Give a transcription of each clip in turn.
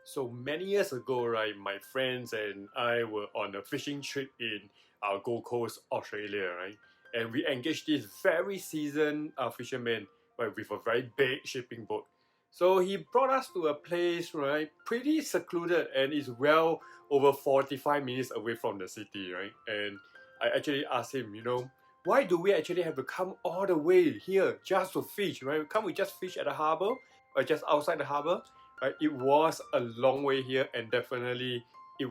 So many years ago, right, my friends and I were on a fishing trip in Gold Coast, Australia, right? And we engaged this very seasoned fisherman, right, with a very big shipping boat. So he brought us to a place, right, pretty secluded and is well over 45 minutes away from the city, right? And I actually asked him, why do we actually have to come all the way here just to fish, right? Can't we just fish at the harbor or just outside the harbor? Right? It was a long way here, and definitely it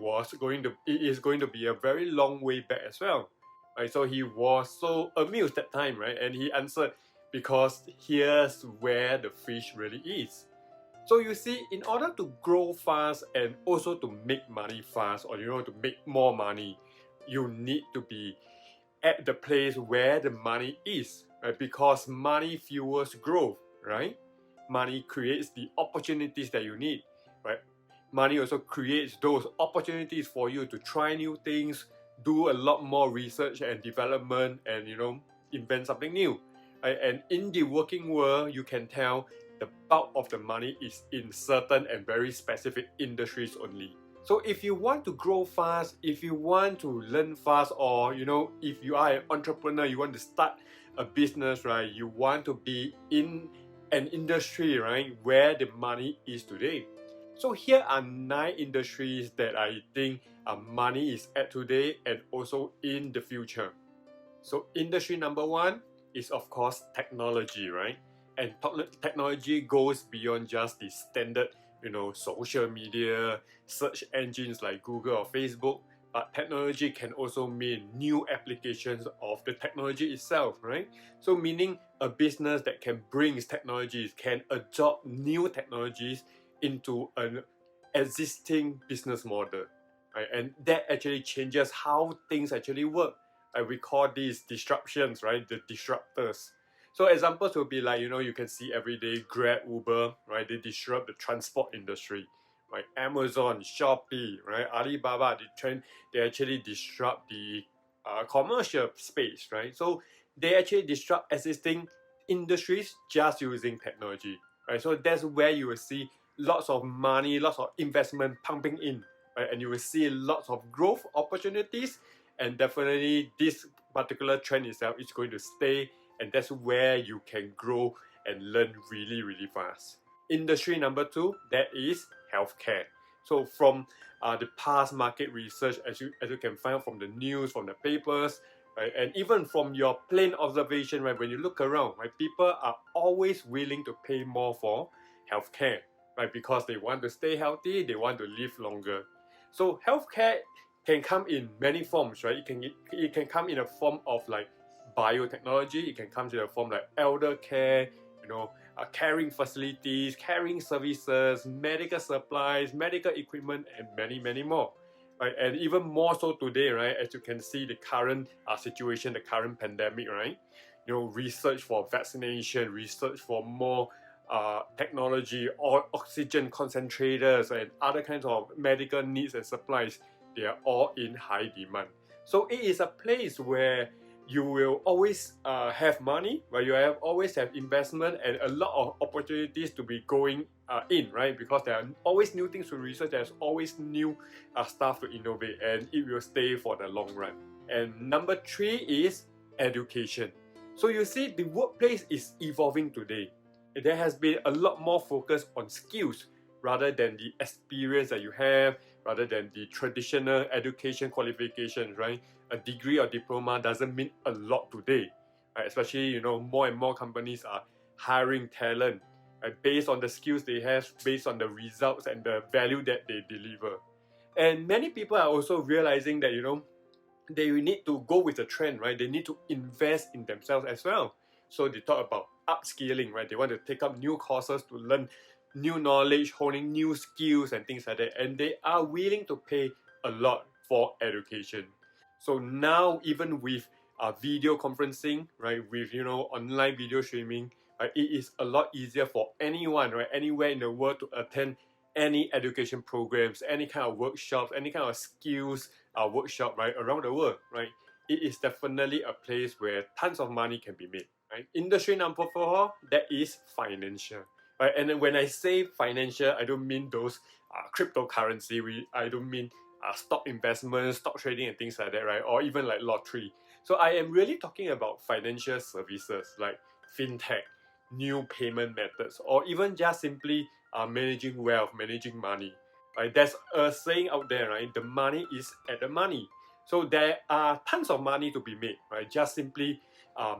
is going to be a very long way back as well. Right? So he was so amused that time, right? And he answered, because here's where the fish really is. So you see, in order to grow fast and also to make money fast, or to make more money, you need to be at the place where the money is, right? Because money fuels growth, right? Money creates the opportunities that you need, right? Money also creates those opportunities for you to try new things, do a lot more research and development, and invent something new, right? And in the working world, you can tell the bulk of the money is in certain and very specific industries only. So if you want to grow fast, if you want to learn fast, or if you are an entrepreneur, you want to start a business, right? You want to be in an industry, right, where the money is today. So here are 9 industries that I think money is at today and also in the future. So industry number 1 is of course technology, right? And technology goes beyond just the standard social media, search engines like Google or Facebook, but technology can also mean new applications of the technology itself, right? So meaning a business that can bring technologies, can adopt new technologies into an existing business model, right? And that actually changes how things actually work. We call these disruptions, right? The disruptors. So examples will be like, you can see every day Grab, Uber, right? They disrupt the transport industry, right? Amazon, Shopee, right? Alibaba, they actually disrupt the commercial space, right? So they actually disrupt existing industries just using technology, right? So that's where you will see lots of money, lots of investment pumping in, right? And you will see lots of growth opportunities, and definitely this particular trend itself is going to stay, and that's where you can grow and learn really, really fast. Industry number 2, that is healthcare. So from the past market research, as you can find from the news, from the papers, right, and even from your plain observation, right, when you look around, right, people are always willing to pay more for healthcare, right, because they want to stay healthy, they want to live longer. So healthcare can come in many forms, right? It can come in a form of like biotechnology. It can come in a form like elder care, caring facilities, caring services, medical supplies, medical equipment, and many, many more. Right? And even more so today, right? As you can see, the current situation, the current pandemic, right? Research for vaccination, research for more technology or oxygen concentrators and other kinds of medical needs and supplies, they are all in high demand. So it is a place where you will always have money, where you always have investment and a lot of opportunities to be going in, right? Because there are always new things to research, there's always new stuff to innovate, and it will stay for the long run. And number 3 is education. So you see, the workplace is evolving today. There has been a lot more focus on skills rather than the experience that you have, rather than the traditional education qualifications, right? A degree or diploma doesn't mean a lot today, right? Especially, more and more companies are hiring talent, right? Based on the skills they have, based on the results and the value that they deliver. And many people are also realizing that, they need to go with the trend, right? They need to invest in themselves as well. So they talk about upskilling, right? They want to take up new courses to learn new knowledge, honing new skills and things like that. And they are willing to pay a lot for education. So now, even with video conferencing, right, with online video streaming, right, it is a lot easier for anyone, right, anywhere in the world to attend any education programs, any kind of workshops, any kind of skills workshop, right, around the world, right. It is definitely a place where tons of money can be made, right. Industry number 4, that is financial. right? And then when I say financial, I don't mean those cryptocurrency. I don't mean stock investment, stock trading, and things like that, right? Or even like lottery. So I am really talking about financial services like fintech, new payment methods, or even just simply managing wealth, managing money. Right? There's a saying out there, right? The money is at the money. So there are tons of money to be made, right? Just simply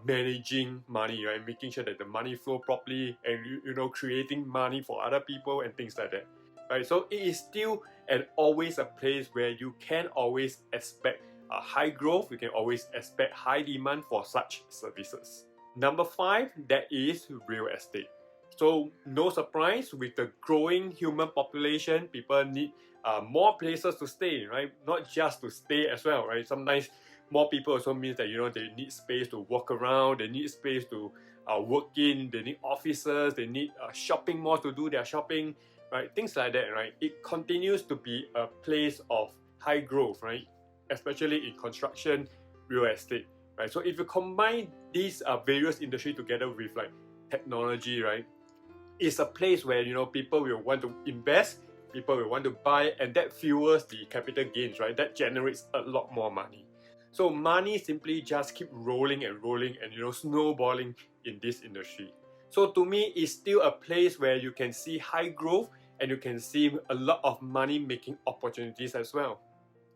managing money, right? Making sure that the money flow properly, and creating money for other people and things like that, right? So it is still and always a place where you can always expect a high growth. You can always expect high demand for such services. Number 5, that is real estate. So no surprise, with the growing human population, people need more places to stay, right? Not just to stay as well, right? Sometimes more people also means that they need space to walk around, they need space to work in, they need offices, they need shopping malls to do their shopping, right? Things like that, right? It continues to be a place of high growth, right? Especially in construction, real estate, right? So if you combine these various industries together with like technology, right? It's a place where people will want to invest, people will want to buy, and that fuels the capital gains, right? That generates a lot more money. So money simply just keep rolling and rolling and snowballing in this industry. So to me, it's still a place where you can see high growth and you can see a lot of money making opportunities as well.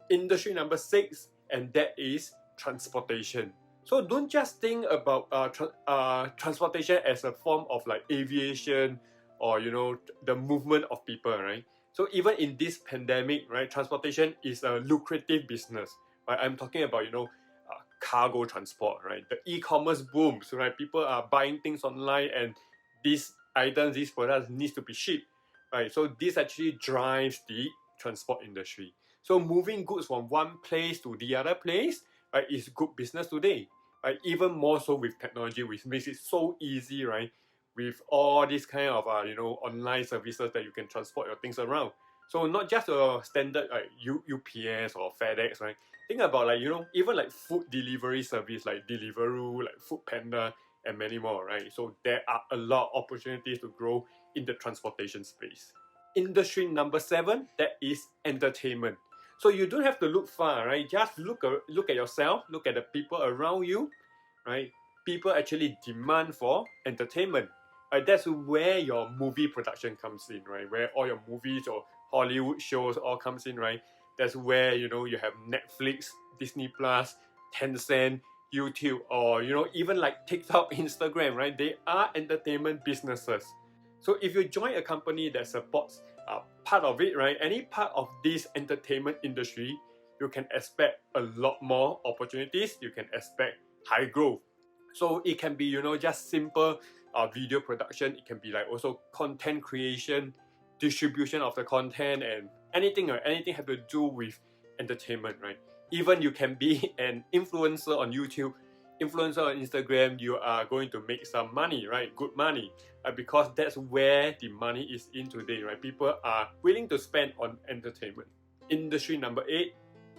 Industry number 6, and that is transportation. So don't just think about transportation as a form of like aviation or the movement of people, right? So even in this pandemic, right, transportation is a lucrative business, right? I'm talking about cargo transport, right? The e-commerce booms, right? People are buying things online, and these items, these products needs to be shipped, right? So this actually drives the transport industry. So moving goods from one place to the other place, right, is good business today. Right? Even more so with technology, which makes it so easy, right? With all these kind of online services that you can transport your things around. So not just a standard like UPS or FedEx, right? Think about like even like food delivery service like Deliveroo, like Food Panda, and many more, right? So there are a lot of opportunities to grow in the transportation space. Industry number 7, that is entertainment. So you don't have to look far, right? Just look at yourself, look at the people around you, right? People actually demand for entertainment. Right? That's where your movie production comes in, right? Where all your movies or Hollywood shows all comes in, right? That's where you have Netflix, Disney Plus, Tencent, YouTube, or even like TikTok, Instagram, right? They are entertainment businesses. So if you join a company that supports part of it, right, any part of this entertainment industry, you can expect a lot more opportunities. You can expect high growth. So it can be just simple video production. It can be like also content creation, distribution of the content, and anything have to do with entertainment, right? Even you can be an influencer on YouTube, influencer on Instagram. You are going to make some money, right? Good money, because that's where the money is in today, right? People are willing to spend on entertainment. Industry number 8,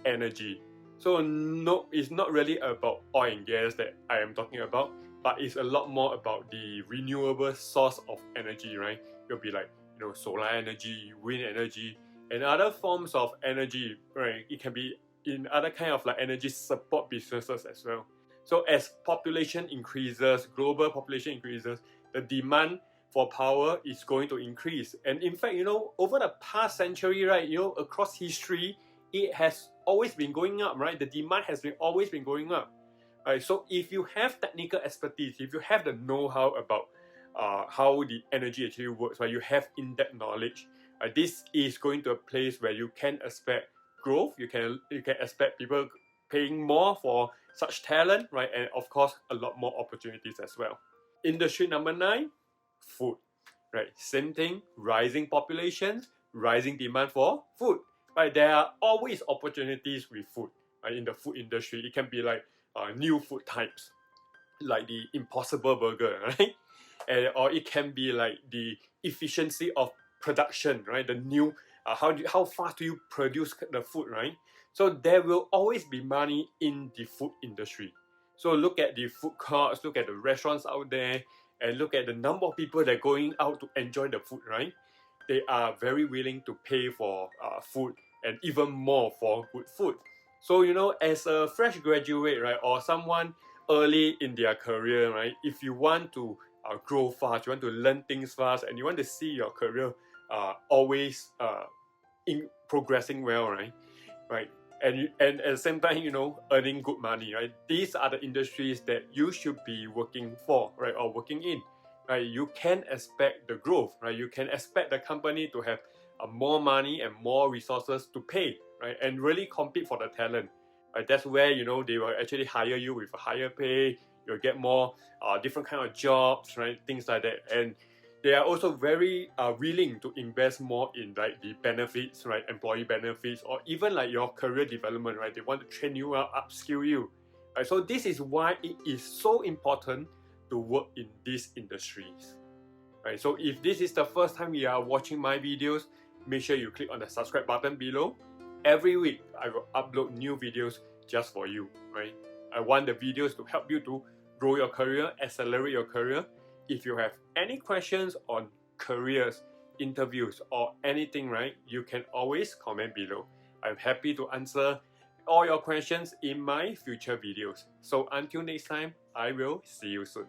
energy. So no, it's not really about oil and gas that I am talking about, but it's a lot more about the renewable source of energy, right? It'll be like solar energy, wind energy, and other forms of energy, right? It can be in other kind of like energy support businesses as well. So as population increases, global population increases, the demand for power is going to increase. And in fact, over the past century, right, across history, it has always been going up, right? The demand has always been going up. Right? So if you have technical expertise, if you have the know-how about how the energy actually works, right, you have in-depth knowledge, this is going to a place where you can expect growth. You can expect people paying more for such talent, right? And of course, a lot more opportunities as well. Industry number 9, food, right? Same thing, rising populations, rising demand for food, right? There are always opportunities with food, right? In the food industry, it can be like new food types, like the Impossible Burger, right? Or it can be like the efficiency of production, right? The new how fast do you produce the food, right? So there will always be money in the food industry. So look at the food courts, look at the restaurants out there, and look at the number of people that are going out to enjoy the food, right? They are very willing to pay for food and even more for good food. So, you know, as a fresh graduate, right, or someone early in their career, right, if you want to grow fast, you want to learn things fast, and you want to see your career always in progressing well, right? Right. And at the same time, you know, earning good money, right? These are the industries that you should be working for, right, or working in, right? You can expect the growth, right? You can expect the company to have more money and more resources to pay, right, and really compete for the talent, right? That's where, you know, they will actually hire you with a higher pay. You'll get more different kind of jobs, right? Things like that, and they are also very willing to invest more in like the benefits, right? Employee benefits, or even like your career development, right? They want to train you up, upskill you, right? So this is why it is so important to work in these industries, right? So if this is the first time you are watching my videos, make sure you click on the subscribe button below. Every week I will upload new videos just for you, right? I want the videos to help you to grow your career, accelerate your career. If you have any questions on careers, interviews, or anything, right, you can always comment below. I'm happy to answer all your questions in my future videos. So until next time, I will see you soon.